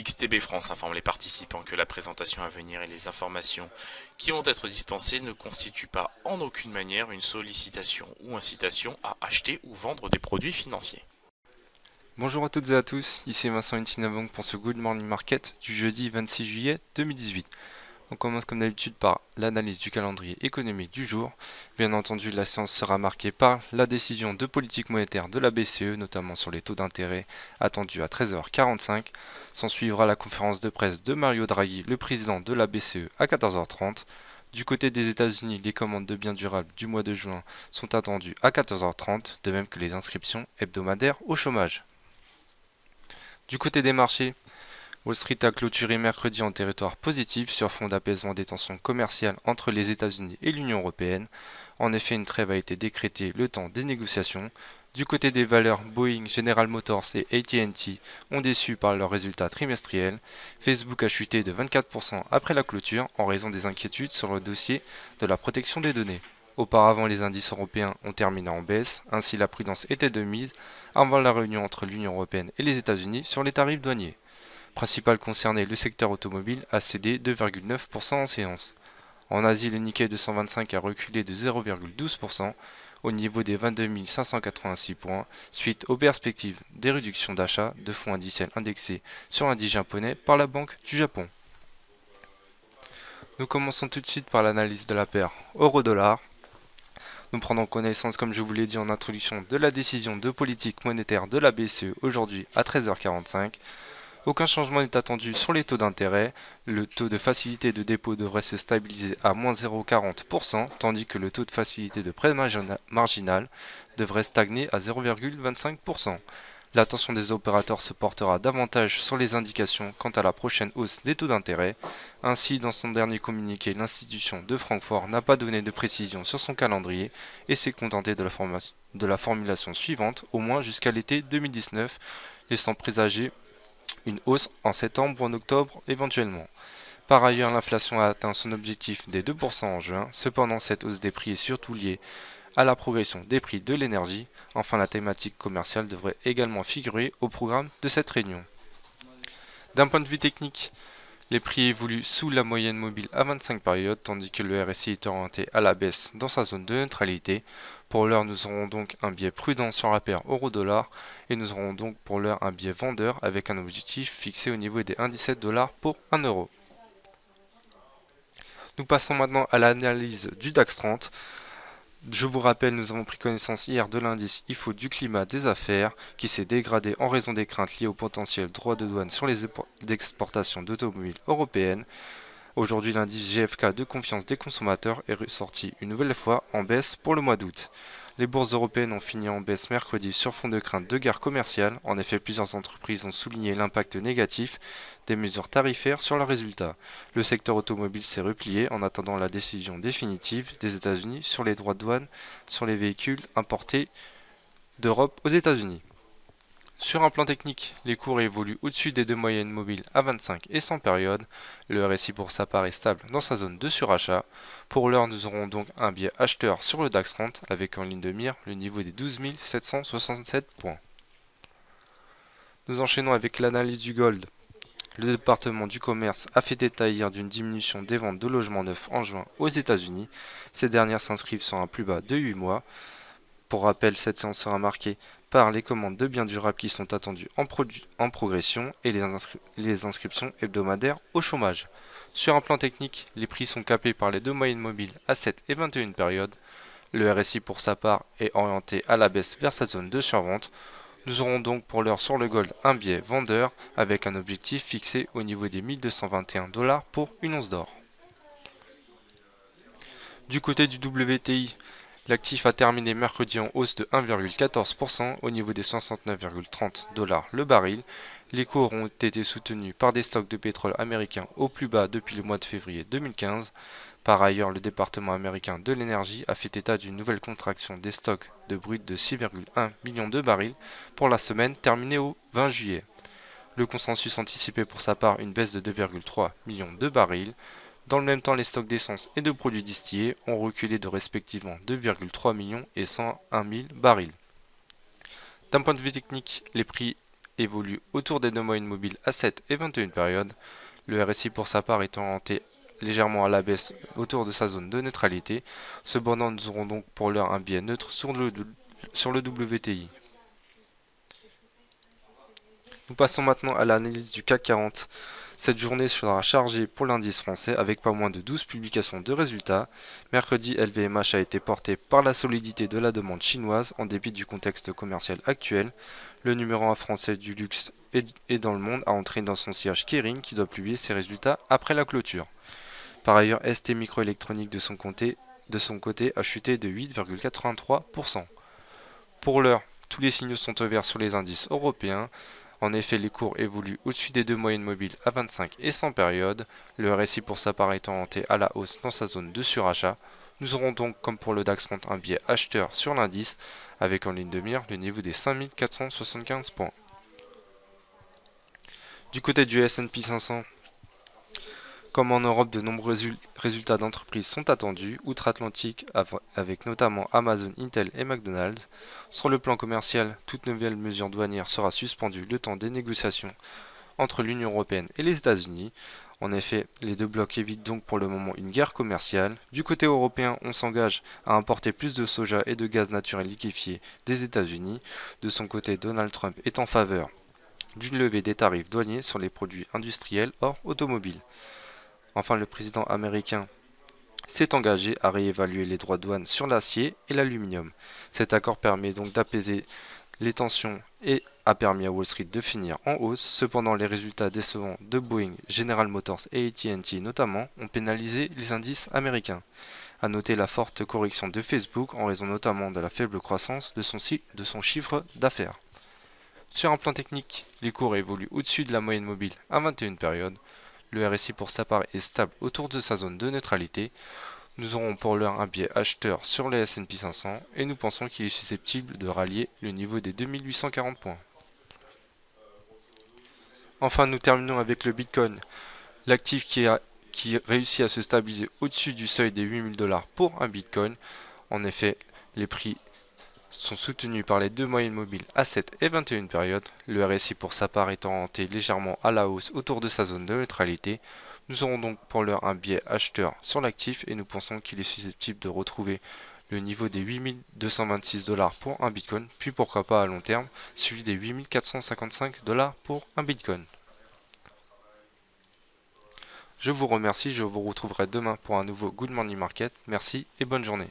XTB France informe les participants que la présentation à venir et les informations qui vont être dispensées ne constituent pas en aucune manière une sollicitation ou incitation à acheter ou vendre des produits financiers. Bonjour à toutes et à tous, ici Vincent Intinavong pour ce Good Morning Market du jeudi 26 juillet 2018. On commence comme d'habitude par l'analyse du calendrier économique du jour. Bien entendu, la séance sera marquée par la décision de politique monétaire de la BCE, notamment sur les taux d'intérêt attendus à 13h45. S'en suivra la conférence de presse de Mario Draghi, le président de la BCE, à 14h30. Du côté des États-Unis, les commandes de biens durables du mois de juin sont attendues à 14h30, de même que les inscriptions hebdomadaires au chômage. Du côté des marchés, Wall Street a clôturé mercredi en territoire positif sur fond d'apaisement des tensions commerciales entre les États-Unis et l'Union européenne. En effet, une trêve a été décrétée le temps des négociations. Du côté des valeurs, Boeing, General Motors et AT&T ont déçu par leurs résultats trimestriels. Facebook a chuté de 24% après la clôture en raison des inquiétudes sur le dossier de la protection des données. Auparavant, les indices européens ont terminé en baisse, ainsi la prudence était de mise avant la réunion entre l'Union européenne et les États-Unis sur les tarifs douaniers. Principal concerné, le secteur automobile a cédé 2,9% en séance. En Asie, le Nikkei 225 a reculé de 0,12% au niveau des 22 586 points, suite aux perspectives des réductions d'achat de fonds indiciels indexés sur l'indice japonais par la Banque du Japon. Nous commençons tout de suite par l'analyse de la paire euro-dollar. Nous prendrons connaissance, comme je vous l'ai dit en introduction, de la décision de politique monétaire de la BCE aujourd'hui à 13h45. Aucun changement n'est attendu sur les taux d'intérêt. Le taux de facilité de dépôt devrait se stabiliser à moins 0,40%, tandis que le taux de facilité de prêt marginal devrait stagner à 0,25%. L'attention des opérateurs se portera davantage sur les indications quant à la prochaine hausse des taux d'intérêt. Ainsi, dans son dernier communiqué, l'institution de Francfort n'a pas donné de précision sur son calendrier et s'est contentée de la formulation suivante, au moins jusqu'à l'été 2019, laissant présager une hausse en septembre ou en octobre éventuellement. Par ailleurs, l'inflation a atteint son objectif des 2% en juin. Cependant, cette hausse des prix est surtout liée à la progression des prix de l'énergie. Enfin, la thématique commerciale devrait également figurer au programme de cette réunion. D'un point de vue technique, les prix évoluent sous la moyenne mobile à 25 périodes, tandis que le RSI est orienté à la baisse dans sa zone de neutralité. Pour l'heure, nous aurons donc un biais prudent sur la paire euro-dollar et nous aurons donc pour l'heure un biais vendeur avec un objectif fixé au niveau des 1,17 $ pour 1 euro. Nous passons maintenant à l'analyse du DAX 30. Je vous rappelle, nous avons pris connaissance hier de l'indice IFO du climat des affaires qui s'est dégradé en raison des craintes liées au potentiel droit de douane sur les exportations d'automobiles européennes. Aujourd'hui, l'indice GFK de confiance des consommateurs est ressorti une nouvelle fois en baisse pour le mois d'août. Les bourses européennes ont fini en baisse mercredi sur fond de crainte de guerre commerciale. En effet, plusieurs entreprises ont souligné l'impact négatif des mesures tarifaires sur leurs résultats. Le secteur automobile s'est replié en attendant la décision définitive des États-Unis sur les droits de douane sur les véhicules importés d'Europe aux États-Unis. Sur un plan technique, les cours évoluent au-dessus des deux moyennes mobiles à 25 et 100 périodes. Le RSI pour sa part est stable dans sa zone de surachat. Pour l'heure, nous aurons donc un biais acheteur sur le DAX 30 avec en ligne de mire le niveau des 12 767 points. Nous enchaînons avec l'analyse du gold. Le département du commerce a fait état hier d'une diminution des ventes de logements neufs en juin aux États-Unis. Ces dernières s'inscrivent sur un plus bas de 8 mois. Pour rappel, cette séance sera marquée par les commandes de biens durables qui sont attendues en progression et les inscriptions hebdomadaires au chômage. Sur un plan technique, les prix sont capés par les deux moyennes mobiles à 7 et 21 périodes. Le RSI pour sa part est orienté à la baisse vers sa zone de survente. Nous aurons donc pour l'heure sur le gold un biais vendeur avec un objectif fixé au niveau des 1221 $ pour une once d'or. Du côté du WTI, l'actif a terminé mercredi en hausse de 1,14% au niveau des 69,30 $ le baril. Les cours ont été soutenus par des stocks de pétrole américains au plus bas depuis le mois de février 2015. Par ailleurs, le département américain de l'énergie a fait état d'une nouvelle contraction des stocks de brut de 6,1 millions de barils pour la semaine terminée au 20 juillet. Le consensus anticipait pour sa part une baisse de 2,3 millions de barils. Dans le même temps, les stocks d'essence et de produits distillés ont reculé de respectivement 2,3 millions et 101 000 barils. D'un point de vue technique, les prix évolue autour des deux moyennes mobiles à 7 et 21 périodes. Le RSI pour sa part est orienté légèrement à la baisse autour de sa zone de neutralité. Cependant, nous aurons donc pour l'heure un biais neutre sur le WTI. Nous passons maintenant à l'analyse du CAC 40. Cette journée sera chargée pour l'indice français avec pas moins de 12 publications de résultats. Mercredi, LVMH a été porté par la solidité de la demande chinoise en dépit du contexte commercial actuel. Le numéro 1 français du luxe et dans le monde a entré dans son siège Kering qui doit publier ses résultats après la clôture. Par ailleurs, ST Microélectronique de son côté a chuté de 8,83%. Pour l'heure, tous les signaux sont au vert sur les indices européens. En effet, les cours évoluent au-dessus des deux moyennes mobiles à 25 et 100 périodes. Le RSI pour sa part est orienté à la hausse dans sa zone de surachat. Nous aurons donc, comme pour le DAX 30, un biais acheteur sur l'indice, avec en ligne de mire le niveau des 5475 points. Du côté du S&P 500, comme en Europe, de nombreux résultats d'entreprises sont attendus, outre-Atlantique, avec notamment Amazon, Intel et McDonald's. Sur le plan commercial, toute nouvelle mesure douanière sera suspendue le temps des négociations entre l'Union européenne et les États-Unis. En effet, les deux blocs évitent donc pour le moment une guerre commerciale. Du côté européen, on s'engage à importer plus de soja et de gaz naturel liquéfié des États-Unis. De son côté, Donald Trump est en faveur d'une levée des tarifs douaniers sur les produits industriels hors automobile. Enfin, le président américain s'est engagé à réévaluer les droits de douane sur l'acier et l'aluminium. Cet accord permet donc d'apaiser les tensions et a permis à Wall Street de finir en hausse. Cependant, les résultats décevants de Boeing, General Motors et AT&T notamment ont pénalisé les indices américains. A noter la forte correction de Facebook en raison notamment de la faible croissance de son chiffre d'affaires. Sur un plan technique, les cours évoluent au-dessus de la moyenne mobile à 21 périodes. Le RSI pour sa part est stable autour de sa zone de neutralité. Nous aurons pour l'heure un biais acheteur sur les S&P 500 et nous pensons qu'il est susceptible de rallier le niveau des 2840 points. Enfin, nous terminons avec le Bitcoin, l'actif qui réussit à se stabiliser au-dessus du seuil des 8000 $ pour un Bitcoin. En effet, les prix sont soutenus par les deux moyennes mobiles à 7 et 21 périodes. Le RSI pour sa part étant orienté légèrement à la hausse autour de sa zone de neutralité. Nous aurons donc pour l'heure un biais acheteur sur l'actif et nous pensons qu'il est susceptible de retrouver le niveau des 8226 $ pour un Bitcoin, puis pourquoi pas à long terme, suivi des 8455 $ pour un Bitcoin. Je vous remercie, je vous retrouverai demain pour un nouveau Good Morning Market. Merci et bonne journée.